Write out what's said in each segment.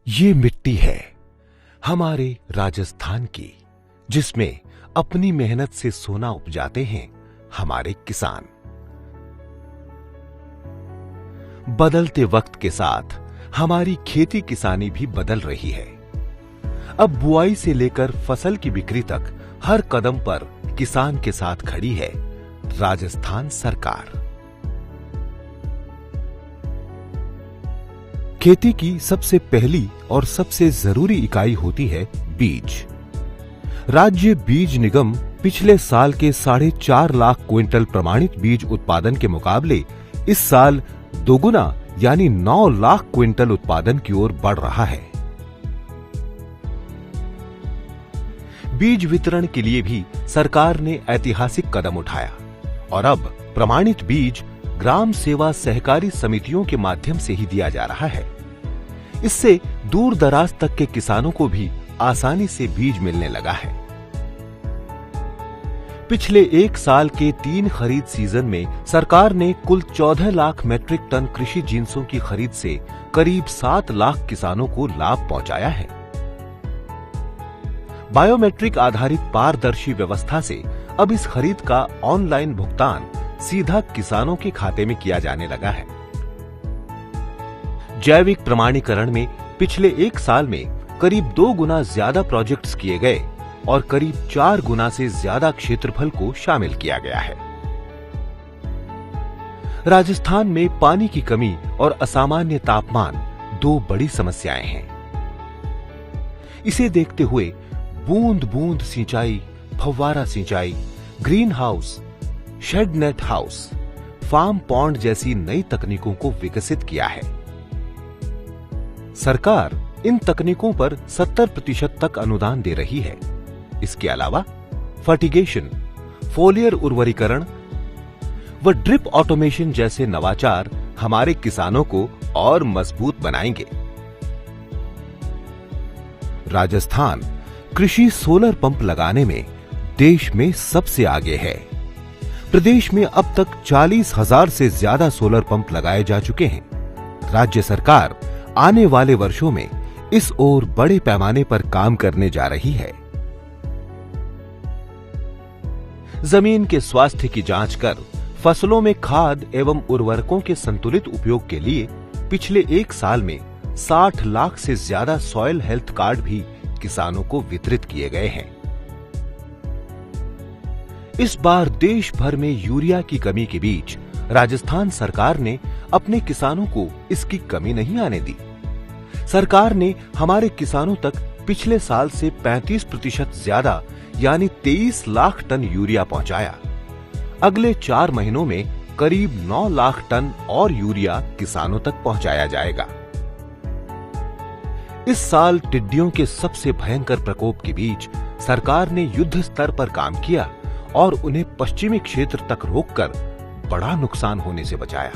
ये मिट्टी है हमारे राजस्थान की, जिसमें अपनी मेहनत से सोना उपजाते हैं हमारे किसान। बदलते वक्त के साथ हमारी खेती किसानी भी बदल रही है। अब बुआई से लेकर फसल की बिक्री तक हर कदम पर किसान के साथ खड़ी है राजस्थान सरकार। खेती की सबसे पहली और सबसे जरूरी इकाई होती है बीज। राज्य बीज निगम पिछले साल के 4.5 लाख क्विंटल प्रमाणित बीज उत्पादन के मुकाबले इस साल दोगुना यानी 9 लाख क्विंटल उत्पादन की ओर बढ़ रहा है। बीज वितरण के लिए भी सरकार ने ऐतिहासिक कदम उठाया और अब प्रमाणित बीज ग्राम सेवा सहकारी समितियों के माध्यम से ही दिया जा रहा है। इससे दूर दराज तक के किसानों को भी आसानी से बीज मिलने लगा है। पिछले 1 साल के 3 खरीद सीजन में सरकार ने कुल 14 लाख मीट्रिक टन कृषि जिंसों की खरीद से करीब 7 लाख किसानों को लाभ पहुंचाया है। बायोमेट्रिक आधारित पारदर्शी व्यवस्था से अब इस खरीद का ऑनलाइन भुगतान सीधा किसानों के खाते में किया जाने लगा है। जैविक प्रमाणीकरण में पिछले 1 साल में करीब 2 गुना ज्यादा प्रोजेक्ट्स किए गए और करीब 4 गुना से ज्यादा क्षेत्रफल को शामिल किया गया है। राजस्थान में पानी की कमी और असामान्य तापमान 2 बड़ी समस्याएं हैं। इसे देखते हुए बूंद बूंद सिंचाई, फव्वारा सिंचाई, green house, shed net house, farm pond जैसी नई तकनीकों को विकसित किया है। सरकार इन तकनीकों पर 70% तक अनुदान दे रही है। इसके अलावा फर्टिगेशन, फोलियर उर्वरीकरण व ड्रिप ऑटोमेशन जैसे नवाचार हमारे किसानों को और मजबूत बनाएंगे। राजस्थान कृषि सोलर पंप लगाने में देश में सबसे आगे है। प्रदेश में अब तक 40,000 से ज्यादा सोलर पंप लगाए जा चुके हैं। राज्य सरकार आने वाले वर्षों में इस ओर बड़े पैमाने पर काम करने जा रही है। जमीन के स्वास्थ्य की जांच कर फसलों में खाद एवं उर्वरकों के संतुलित उपयोग के लिए पिछले 1 साल में 60 लाख से ज्यादा सॉइल हेल्थ कार्ड भी किसानों को वितरित किए गए हैं। इस बार देश भर में यूरिया की कमी के बीच राजस्थान सरकार ने अपने किसानों को इसकी कमी नहीं आने दी। सरकार ने हमारे किसानों तक पिछले साल से 35% ज्यादा यानी 23 लाख टन यूरिया पहुंचाया। अगले 4 महीनों में करीब 9 लाख टन और यूरिया किसानों तक पहुंचाया जाएगा। इस साल टिड्डियों के सबसे भयंकर प्रकोप के बीच सरकार ने युद्ध स्तर पर काम किया और उन्हें पश्चिमी क्षेत्र तक रोककर बड़ा नुकसान होने से बचाया।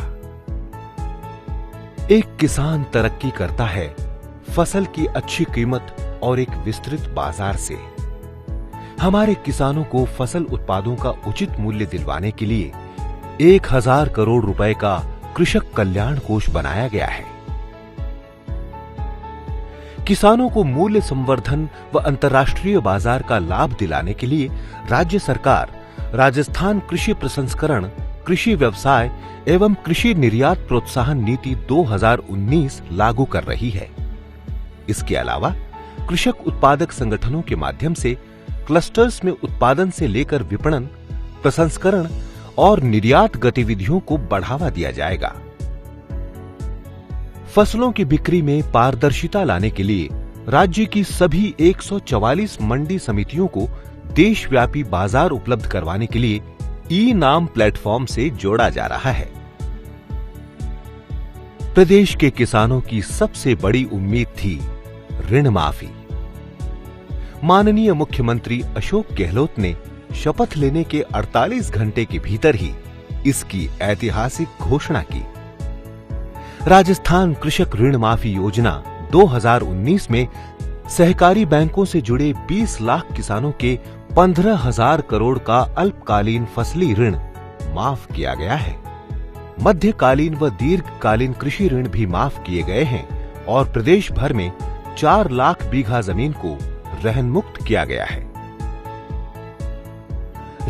एक किसान तरक्की करता है फसल की अच्छी कीमत और एक विस्तृत बाजार से। हमारे किसानों को फसल उत्पादों का उचित मूल्य दिलवाने के लिए 1000 करोड़ रुपए का कृषक कल्याण कोष बनाया गया है। किसानों को मूल्य संवर्धन व अंतर्राष्ट्रीय बाजार का लाभ दिलाने के लिए राज्य सरकार राजस्थान कृषि प्रसंस्करण, कृषि व्यवसाय एवं कृषि निर्यात प्रोत्साहन नीति 2019 लागू कर रही है। इसके अलावा कृषक उत्पादक संगठनों के माध्यम से क्लस्टर्स में उत्पादन से लेकर विपणन, प्रसंस्करण और निर्यात गतिविधियों को बढ़ावा दिया जाएगा। फसलों की बिक्री में पारदर्शिता लाने के लिए राज्य की सभी 144 मंडी समितियों को देशव्यापी बाजार उपलब्ध करवाने के लिए ई-नाम प्लेटफॉर्म से जोड़ा जा रहा है। प्रदेश के किसानों की सबसे बड़ी उम्मीद थी ऋण माफी। माननीय मुख्यमंत्री अशोक गहलोत ने शपथ लेने के 48 घंटे के भीतर ही इसकी ऐतिहासिक घोषणा की। राजस्थान कृषक ऋण माफी योजना 2019 में सहकारी बैंकों से जुड़े 20 लाख किसानों के 15,000 करोड़ का अल्पकालीन फसली ऋण माफ किया गया है। मध्यकालीन व दीर्घकालीन कृषि ऋण भी माफ किए गए हैं और प्रदेश भर में 4 लाख बीघा जमीन को रहन मुक्त किया गया है।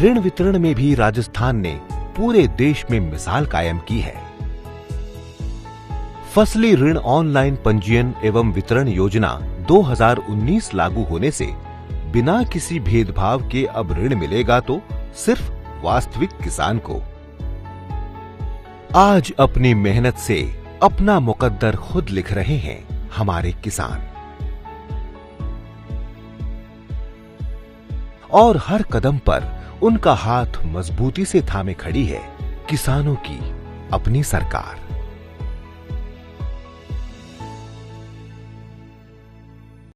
ऋण वितरण में भी राजस्थान ने पूरे देश में मिसाल कायम की है। फसली ऋण ऑनलाइन पंजीयन एवं वितरण योजना 2019 लागू होने से बिना किसी भेदभाव के अब ऋण मिलेगा तो सिर्फ वास्तविक किसान को। आज अपनी मेहनत से अपना मुकद्दर खुद लिख रहे हैं हमारे किसान, और हर कदम पर उनका हाथ मजबूती से थामे खड़ी है किसानों की अपनी सरकार।